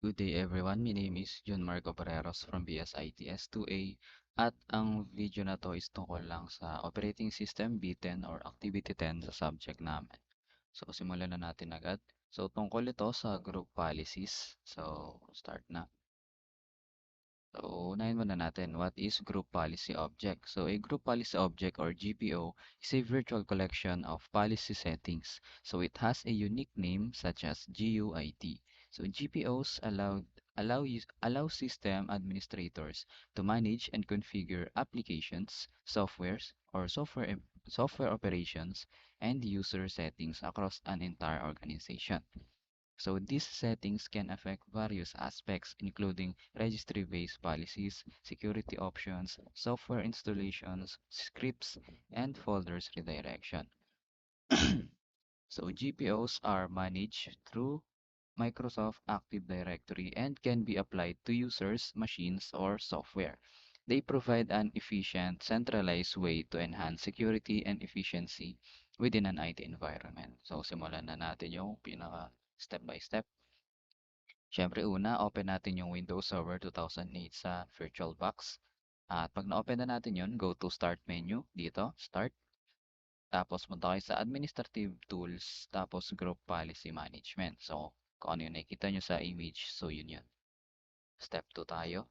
Good day everyone, my name is John Marco Barreros from BSITS2A at ang video na to is tungkol lang sa operating system B10 or activity 10 sa subject namin. So simulan na natin agad. So tungkol ito sa group policies. So start na. So unahin muna natin what is group policy object. So a group policy object or GPO is a virtual collection of policy settings. So it has a unique name such as GUID. So GPOs allow system administrators to manage and configure applications, softwares, or software operations and user settings across an entire organization. So these settings can affect various aspects, including registry-based policies, security options, software installations, scripts, and folders redirection. So GPOs are managed through Microsoft Active Directory and can be applied to users, machines, or software. They provide an efficient, centralized way to enhance security and efficiency within an IT environment. So simulan na natin yung pinaka step by step. Siyempre una, open natin yung Windows Server 2008 sa VirtualBox. At pag na-open na natin yun, go to Start menu, dito, Start. Tapos punta kayo sa Administrative Tools, tapos Group Policy Management. So, kung ano yung nakikita nyo sa image, so yun yun. Step 2 tayo.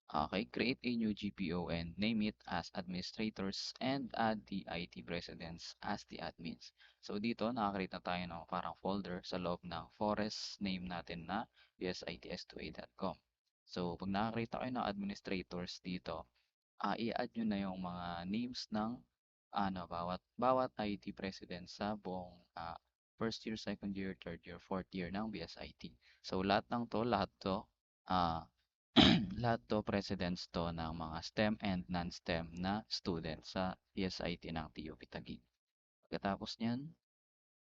Okay, create a new GPO and name it as administrators and add the IT presidents as the admins. So dito, nakakreate na tayo ng parang folder sa loob ng forest name natin na usits2a.com. So pag nakakreate kayo ng administrators dito, i-add nyo na yung mga names ng bawat IT president sa buong first year, second year, third year, fourth year ng BSIT. So lahat to, ah, lahat to presidents to ng mga STEM and non-STEM na students sa PSIT ng TUP Taguig. Pagkatapos niyan,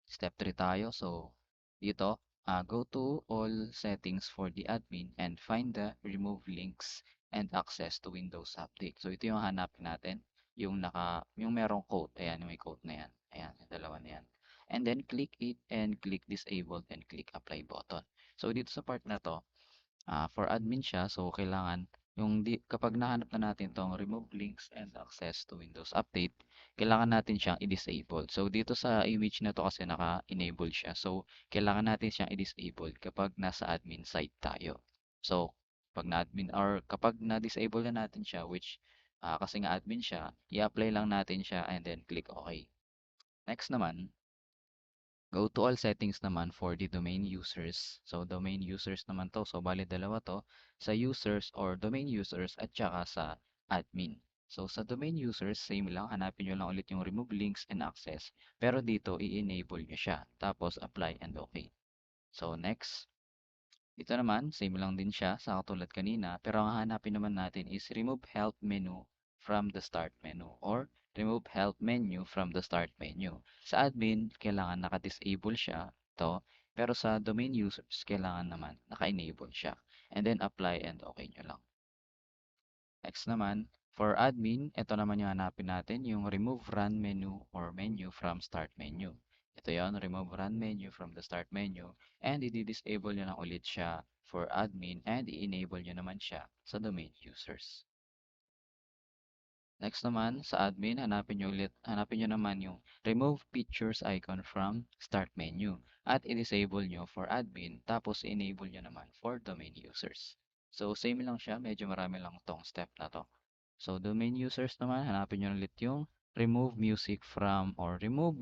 step 3 tayo. So, dito, go to all settings for the admin and find the remove links and access to Windows Update. So, ito yung hanapin natin, yung merong code. Ayan, may code na yan. Ayan, yung dalawa na yan. And then, click it and click disable and click apply button. So, dito sa part na to, for admin siya, so kailangan kapag nahanap na natin tong remove links and access to Windows Update, kailangan natin siyang i-disable. So dito sa image na to kasi naka-enable siya. So kailangan natin siyang i-disable kapag nasa admin side tayo. So pag na-admin or kapag na-disable na natin siya, which kasi nga admin siya, i-apply lang natin siya and then click OK. Next naman, go to all settings naman for the domain users. So, domain users naman to. So, bali dalawa to. Sa users or domain users at saka sa admin. So, sa domain users, same lang. Hanapin nyo lang ulit yung remove links and access. Pero dito, i-enable nyo siya. Tapos, apply and okay. So, next. Dito naman, same lang din siya sa katulad kanina. Pero ang hanapin naman natin is remove help menu from the start menu or remove help menu from the start menu. Sa admin, kailangan naka-disable siya to, pero sa domain users, kailangan naman naka-enable siya. And then apply and okay nyo lang. Next naman, for admin, ito naman yung hanapin natin, yung remove run menu or menu from start menu. Ito yon, remove run menu from the start menu and i-disable nyo na ulit siya for admin and i-enable nyo naman siya sa domain users. Next naman, sa admin, hanapin nyo naman yung remove pictures icon from start menu at i-disable nyo for admin tapos i-enable nyo naman for domain users. So, same lang siya, medyo marami lang tong step na to. So, domain users naman, hanapin nyo ulit yung remove music from or remove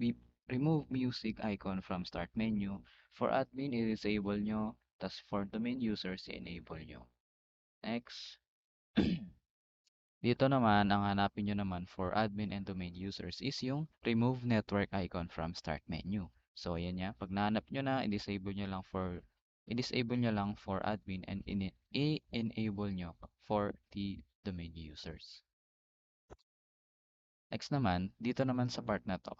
music icon from start menu. For admin, i-disable nyo. Tas for domain users, i-enable nyo. Next. Dito naman, ang hanapin nyo naman for admin and domain users is yung remove network icon from start menu. So, ayan niya. Pag nahanap nyo na, i-disable nyo lang for admin and i-enable nyo for the domain users. Next naman, dito naman sa part na to,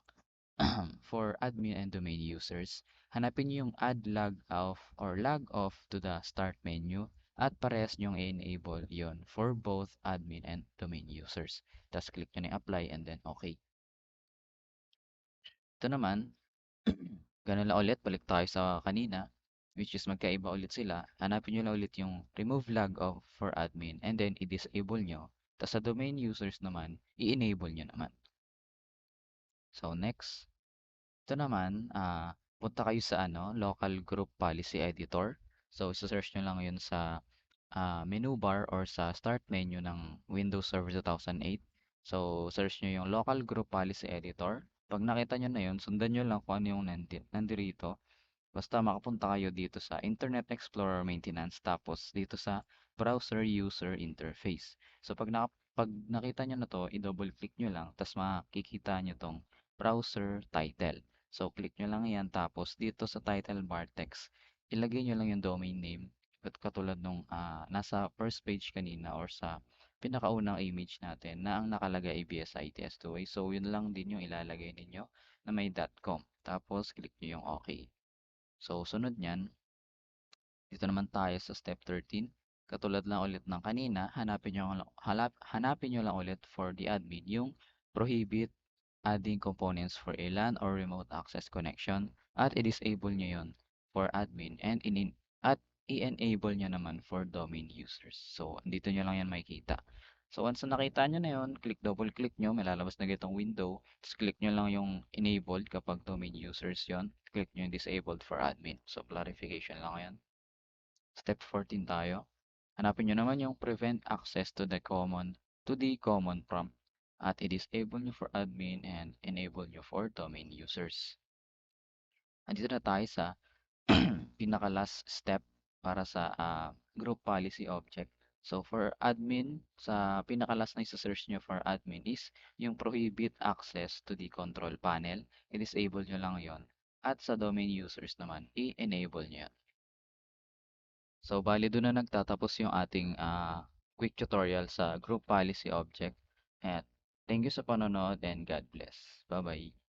for admin and domain users, hanapin niyo yung add log off or log off to the start menu at parehas niyong i-enable yon for both admin and domain users. Tapos click nyo na apply and then okay. Ito naman, ganun lang ulit, balik tayo sa kanina. which is magkaiba ulit sila. Hanapin nyo lang ulit yung remove log off for admin and then i-disable nyo. Tapos sa domain users naman, i-enable nyo naman. So next, ito naman, punta kayo sa local group policy editor. So isa-search nyo lang yun sa menu bar or sa start menu ng Windows Server 2008. So search nyo yung local group policy editor. Pag nakita nyo na yun, sundan nyo lang kung ano yung nandirito. Basta makapunta kayo dito sa Internet Explorer Maintenance tapos dito sa Browser User Interface. So pag nakita nyo na to, i-double click nyo lang tapos makikita nyo tong browser title. So click nyo lang yan tapos dito sa title bar text, ilagay nyo lang yung domain name at katulad nung nasa first page kanina or sa pinakaunang image natin na ang nakalagay ay BSITS2A. So yun lang din yung ilalagay ninyo na may .com. Tapos click nyo yung OK. So, sunod niyan, dito naman tayo sa step 13. Katulad lang ulit ng kanina, hanapin nyo lang ulit for the admin yung prohibit adding components for a LAN or remote access connection at i-disable nyo yun for admin and at i-enable nyo naman for domain users. So, andito nyo lang yan makikita. So, once na nakita nyo na yun, double click nyo, may lalabas na ganitong window. Tapos click nyo lang yung enabled kapag domain users yon. Click nyo yung disabled for admin. So, clarification lang yan. Step 14 tayo. Hanapin nyo naman yung prevent access to the common prompt at i-disable nyo for admin and enable nyo for domain users. Andito na tayo sa pinaka last step para sa group policy object. So for admin, sa pinaka last na isa-search nyo for admin is yung prohibit access to the control panel. I-disable nyo lang yon. At sa domain users naman, i-enable nyo yan. So bali doon na nagtatapos yung ating quick tutorial sa group policy object. At thank you sa panonood and God bless. Bye-bye.